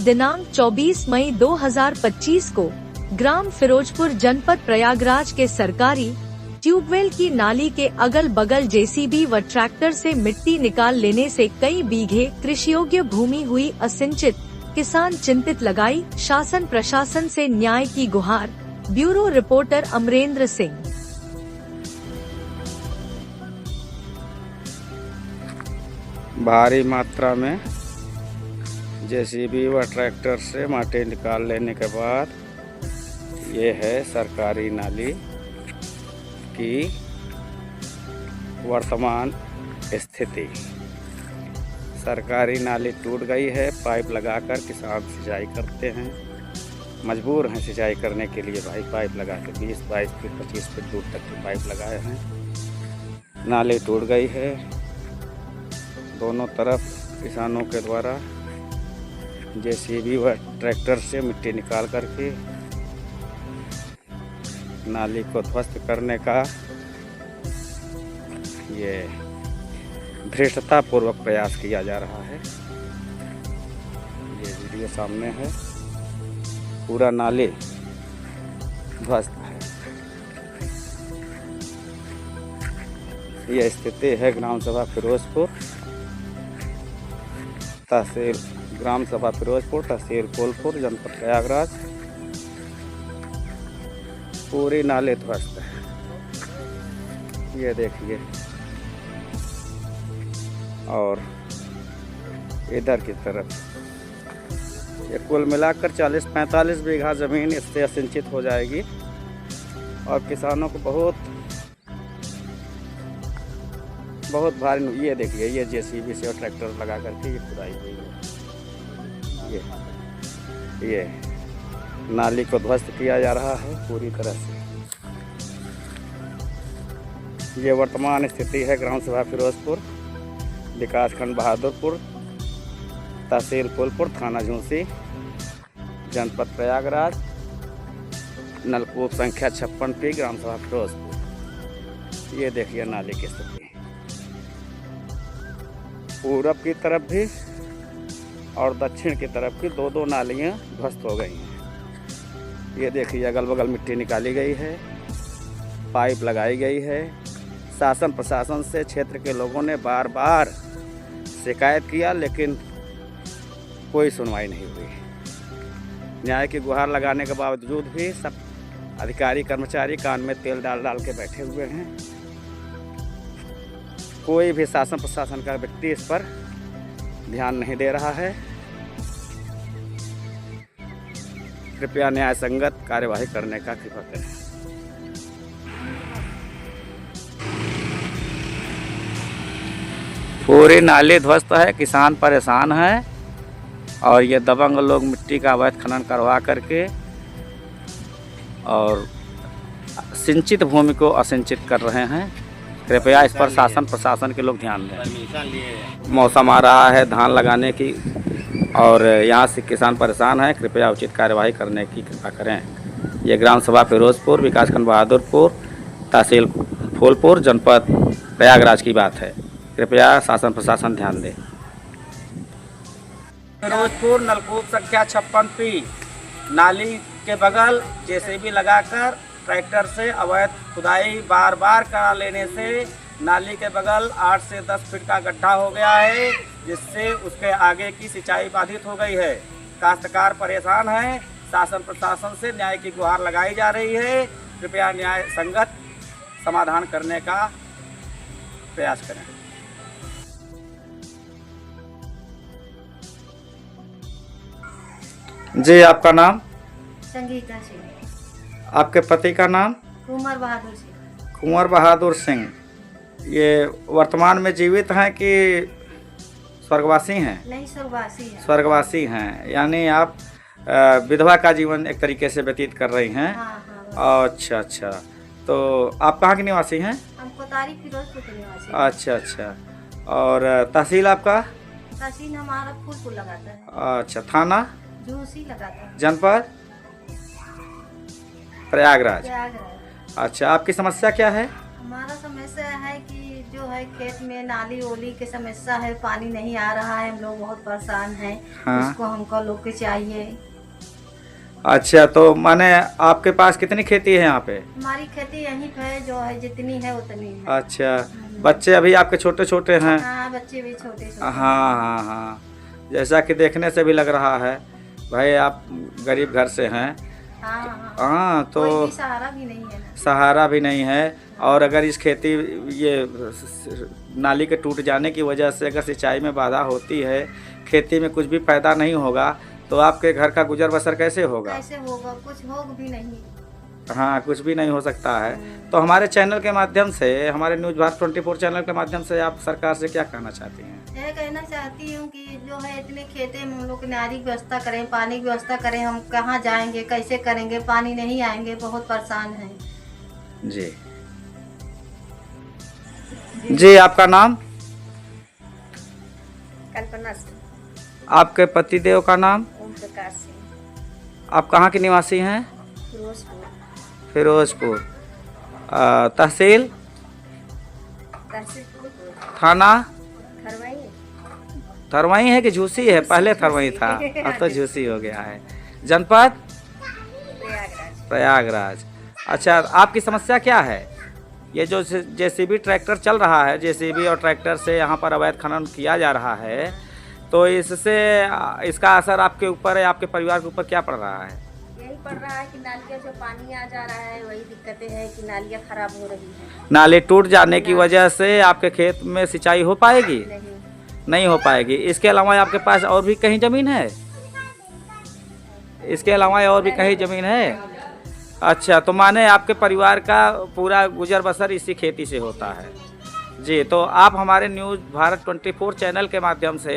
दिनांक 24 मई 2025 को ग्राम फिरोजपुर जनपद प्रयागराज के सरकारी ट्यूबवेल की नाली के अगल बगल जेसीबी व ट्रैक्टर से मिट्टी निकाल लेने से कई बीघे कृषि योग्य भूमि हुई असिंचित। किसान चिंतित, लगाई शासन प्रशासन से न्याय की गुहार। Bureau reporter Amarendra Singh. भारी मात्रा में जेसीबी व ट्रैक्टर से माटी निकाल लेने के बाद ये है सरकारी नाली की वर्तमान स्थिति। सरकारी नाली टूट गई है। पाइप लगाकर किसान सिंचाई करते हैं, मजबूर हैं सिंचाई करने के लिए। भाई पाइप लगा के 20-22 फीट 25 फीट दूर तक की पाइप लगाए हैं। नाली टूट गई है। दोनों तरफ किसानों के द्वारा जेसीबी व ट्रैक्टर से मिट्टी निकाल करके नाली को ध्वस्त करने का ये धृष्टता पूर्वक प्रयास किया जा रहा है। ये वीडियो सामने है। पूरा नाली ध्वस्त है। यह स्थिति है ग्राम सभा फिरोजपुर, तहसील ग्राम सभा फिरोजपुर, तहसील फूलपुर, जनपद प्रयागराज। पूरी नाली ध्वस्त है। ये देखिए, और इधर की तरफ ये कुल मिलाकर 40-45 बीघा जमीन इससे असिंचित हो जाएगी और किसानों को बहुत भारी। ये देखिए, ये जेसीबी से और ट्रैक्टर लगा करके ये खुदाई हुई है। ये नाली को ध्वस्त किया जा रहा है पूरी तरह से। ये वर्तमान स्थिति है ग्राम सभा फिरोजपुर, विकासखंड बहादुरपुर, तहसील फूलपुर, थाना झूंसी, जनपद प्रयागराज, नलकूप संख्या 56P, ग्राम सभा फिरोजपुर। ये देखिए नाली की स्थिति। पूरब की तरफ भी और दक्षिण की तरफ की दो नालियां ध्वस्त हो गई हैं। ये देखिए, अगल बगल मिट्टी निकाली गई है, पाइप लगाई गई है। शासन प्रशासन से क्षेत्र के लोगों ने बार बार शिकायत किया, लेकिन कोई सुनवाई नहीं हुई। न्याय की गुहार लगाने के बावजूद भी सब अधिकारी कर्मचारी कान में तेल डाल डाल के बैठे हुए हैं। कोई भी शासन प्रशासन का व्यक्ति इस पर ध्यान नहीं दे रहा है। कृपया न्याय संगत कार्यवाही करने का कृपा करें। पूरी नाली ध्वस्त है, किसान परेशान है और ये दबंग लोग मिट्टी का अवैध खनन करवा करके और सिंचित भूमि को असिंचित कर रहे हैं। कृपया इस पर शासन प्रशासन के लोग ध्यान दें। मौसम आ रहा है धान लगाने की और यहाँ से किसान परेशान हैं। कृपया उचित कार्यवाही करने की कृपा करें। ये ग्राम सभा फिरोजपुर, विकासखंड बहादुरपुर, तहसील फूलपुर, जनपद प्रयागराज की बात है। कृपया शासन प्रशासन ध्यान दें। फिरोजपुर नलकूप संख्या 56P नाली के बगल जेसीबी लगाकर ट्रैक्टर से अवैध खुदाई बार बार करा लेने से नाली के बगल 8 से 10 फीट का गड्ढा हो गया है, जिससे उसके आगे की सिंचाई बाधित हो गई है। काश्तकार परेशान है। शासन प्रशासन से न्याय की गुहार लगाई जा रही है। कृपया न्याय संगत समाधान करने का प्रयास करें। जी, आपका नाम? संगीता सिंह। आपके पति का नाम? कुंवर बहादुर सिंह। कुंवर बहादुर सिंह। ये वर्तमान में जीवित हैं कि स्वर्गवासी हैं? नहीं, स्वर्गवासी हैं। स्वर्गवासी हैं, यानी आप विधवा का जीवन एक तरीके से व्यतीत कर रही हैं। हाँ। अच्छा, तो आप कहाँ के निवासी हैं? हम कोतारी फिरोजपुर के निवासी। अच्छा, और तहसील आपका? तहसील हमारा फूलपुर लगाता है। अच्छा, थाना? झूंसी लगाता है। जनपद प्रयागराज। अच्छा, आपकी समस्या क्या है? हमारा समस्या है कि जो है खेत में नाली ओली की समस्या है, पानी नहीं आ रहा है, हम लोग बहुत परेशान हैं। हाँ। उसको हमको लोग के चाहिए। अच्छा, तो माने आपके पास कितनी खेती है यहाँ पे? हमारी खेती यहीं पे जो है जितनी है उतनी है। अच्छा, बच्चे अभी आपके छोटे छोटे हैं? हाँ, बच्चे भी छोटे छोटे। हाँ हाँ हाँ, जैसा कि देखने से भी लग रहा है भाई आप गरीब घर से हैं। हाँ हाँ, हाँ, तो कोई भी सहारा भी नहीं है ना। सहारा भी नहीं है, और अगर इस खेती ये नाली के टूट जाने की वजह से अगर सिंचाई में बाधा होती है, खेती में कुछ भी पैदा नहीं होगा, तो आपके घर का गुजर बसर कैसे होगा? कैसे होगा, कुछ होगा भी नहीं। हाँ, कुछ भी नहीं हो सकता है। तो हमारे चैनल के माध्यम से, हमारे न्यूज़ भारत 24 चैनल के माध्यम से आप सरकार से क्या कहना चाहती हैं? यह कहना चाहती हूँ कि जो है इतने खेते में हम लोग नाली की व्यवस्था करें, पानी की व्यवस्था करें। हम कहाँ जाएंगे, कैसे करेंगे, पानी नहीं आएंगे, बहुत परेशान हैं। जी जी, आपका नाम? कल्पना सिंह। आपके पतिदेव का नाम? ओम प्रकाश सिंह। आप कहाँ के निवासी हैं? फिरोजपुर। फिरोजपुर। तहसील? थाना? थरवाई है कि झूसी है? पहले थरवाई था, अब तो झूसी हो गया है। जनपद? प्रयागराज। अच्छा, आपकी समस्या क्या है? ये जो जेसीबी ट्रैक्टर चल रहा है, जेसीबी और ट्रैक्टर से यहाँ पर अवैध खनन किया जा रहा है, तो इससे इसका असर आपके ऊपर है, आपके परिवार के ऊपर क्या पड़ रहा है? यही पड़ रहा है कि नालियाँ जो पानी आ जा रहा है, वही दिक्कतें हैं कि नालियाँ खराब हो रही हैं। नाली टूट जाने की वजह से आपके खेत में सिंचाई हो पाएगी? नहीं हो पाएगी। इसके अलावा आपके पास और भी कहीं ज़मीन है? इसके अलावा और भी कहीं ज़मीन है? अच्छा, तो माने आपके परिवार का पूरा गुजर बसर इसी खेती से होता है। जी, तो आप हमारे न्यूज़ भारत 24 चैनल के माध्यम से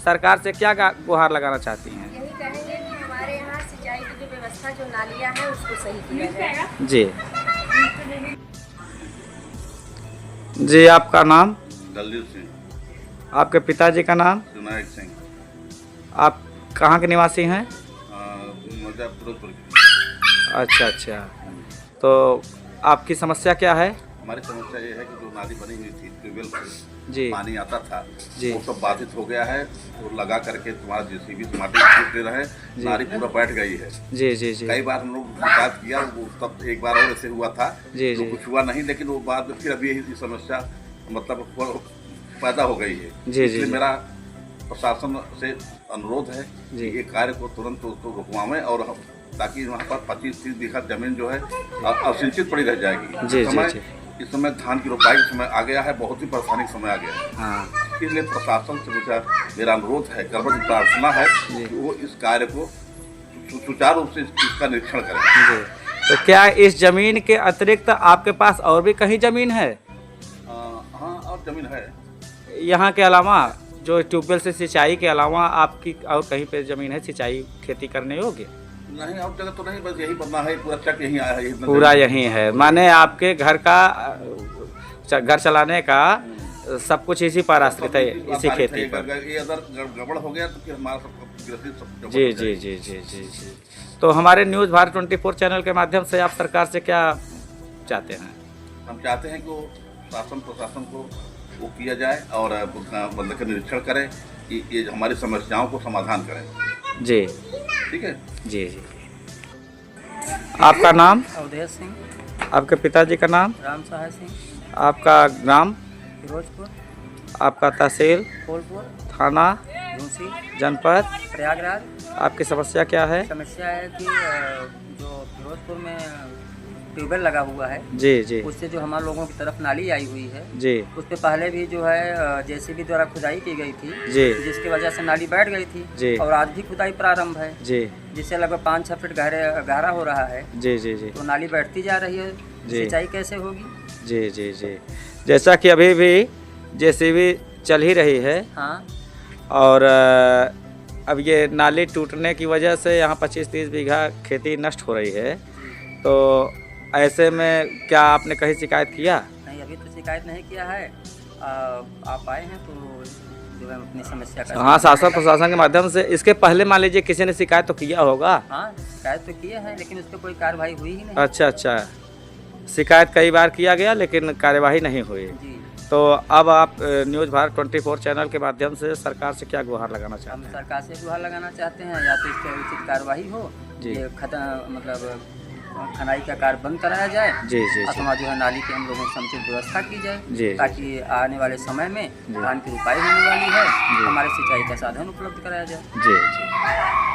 सरकार से क्या गुहार लगाना चाहती हैं? यही कहेंगे कि हमारे यहाँ सिंचाई की जो व्यवस्था, जो नालियाँ हैं, उसको सही किया जाए। जी जी, आपका नाम? दलजीत सिंह। आपके पिताजी का नाम? विनायक सिंह। आप कहाँ के निवासी हैं? फिरोजपुर। अच्छा अच्छा, तो आपकी समस्या क्या है? हमारी समस्या ये है कि जो नाली बनी हुई थी, ट्यूबवेल से जी पानी आता था, जी, वो सब बाधित हो गया है। तो लगा करके तुम्हारा जेसीबी माटी छूट दे रहे हैं, नाली पूरा बैठ गई है। जी जी जी, कई बार हम लोग बात किया, वो तब एक बार और ऐसे हुआ था, जी तो जी, कुछ हुआ नहीं, लेकिन वो बाद में फिर अभी यही समस्या मतलब पैदा हो गई है। जी, इसलिए जी। मेरा प्रशासन से अनुरोध है जी। कि ये कार्य को तुरंत तो रुकवाएं, और ताकि वहाँ पर 25-30 बीघा जमीन जो है असिंचित पड़ी रह जाएगी। जी, जी, जी। इस समय धान की रोपाई का समय आ गया है, बहुत ही परेशानी का समय आ गया है। हाँ इसलिए प्रशासन से मेरा अनुरोध है, करबद्ध प्रार्थना है जी। कि वो इस कार्य को सुचारू रूप से इसका निरीक्षण करें। जी, तो क्या इस जमीन के अतिरिक्त आपके पास और भी कहीं जमीन है? हाँ, और जमीन है। यहाँ के अलावा, जो ट्यूबवेल से सिंचाई के अलावा आपकी और कहीं पे जमीन है सिंचाई खेती करने योग्य? नहीं, और जगह तो नहीं, बस यही बनना है, पूरा चक यहीं आया है। पूरा यहीं है, माने आपके घर का घर चलाने का सब कुछ इसी पर आश्रित है, इसी खेती पर। ये अगर गड़बड़ हो गया तो फिर हमारा सब जी जी जी जी जी जी, तो हमारे न्यूज़ भारत 24 चैनल के माध्यम से आप सरकार से क्या चाहते हैं? हम चाहते हैं कि वो शासन प्रशासन को वो किया जाए और मतलब का निरीक्षण करें कि ये हमारी समस्याओं को समाधान करें। जी ठीक है जी जी। आपका नाम? अवधेश सिंह। आपके पिताजी का नाम? राम सहाय सिंह। आपका ग्राम? फिरोजपुर। आपका तहसील? फूलपुर। थाना? झूसी। जनपद? प्रयागराज। आपकी समस्या क्या है? समस्या है कि जो फिरोजपुर में ट्यूबवेल लगा हुआ है, जी जी उससे जो हमारे लोगों की तरफ नाली आई हुई है, जी उस पे पहले भी जो है जेसीबी द्वारा खुदाई की गई थी, जी, जिसकी वजह से नाली बैठ गई थी जी, और आज भी खुदाई प्रारंभ है, जी, जिससे लगभग 5-6 फीट गहरा हो रहा है। जी जी जी तो नाली बैठती जा रही है, जी। सिंचाई कैसे होगी? जी जी जी, जैसा कि अभी भी जेसीबी चल ही रही है, हाँ, और अब ये नाली टूटने की वजह से यहाँ 25-30 बीघा खेती नष्ट हो रही है, तो ऐसे में क्या आपने कहीं शिकायत किया? नहीं, अभी तो शिकायत नहीं किया है। आप आए हैं तो जो है अपनी समस्या का। हाँ, शासन प्रशासन के माध्यम से। इसके पहले मान लीजिए किसी ने शिकायत तो किया होगा? हाँ, शिकायत तो किए हैं, लेकिन उस पर कोई कार्रवाई हुई ही नहीं। अच्छा अच्छा, शिकायत कई बार किया गया लेकिन कार्यवाही नहीं हुई। जी। तो अब आप न्यूज़ भारत 24 चैनल के माध्यम से सरकार से क्या गुहार लगाना हम चाहते हैं? सरकार से गुहार लगाना चाहते हैं, या तो इस पर उचित कार्रवाई हो, जी। ये मतलब खनाई का कार्य बंद कराया जाए, जी जी जी अथवा जो है नाली की हम लोगों को समुचित व्यवस्था की जाए, जी ताकि आने वाले समय में जी। धान की रुपाई होने वाली है, जी। हमारे सिंचाई का साधन उपलब्ध कराया जाए। जी जी।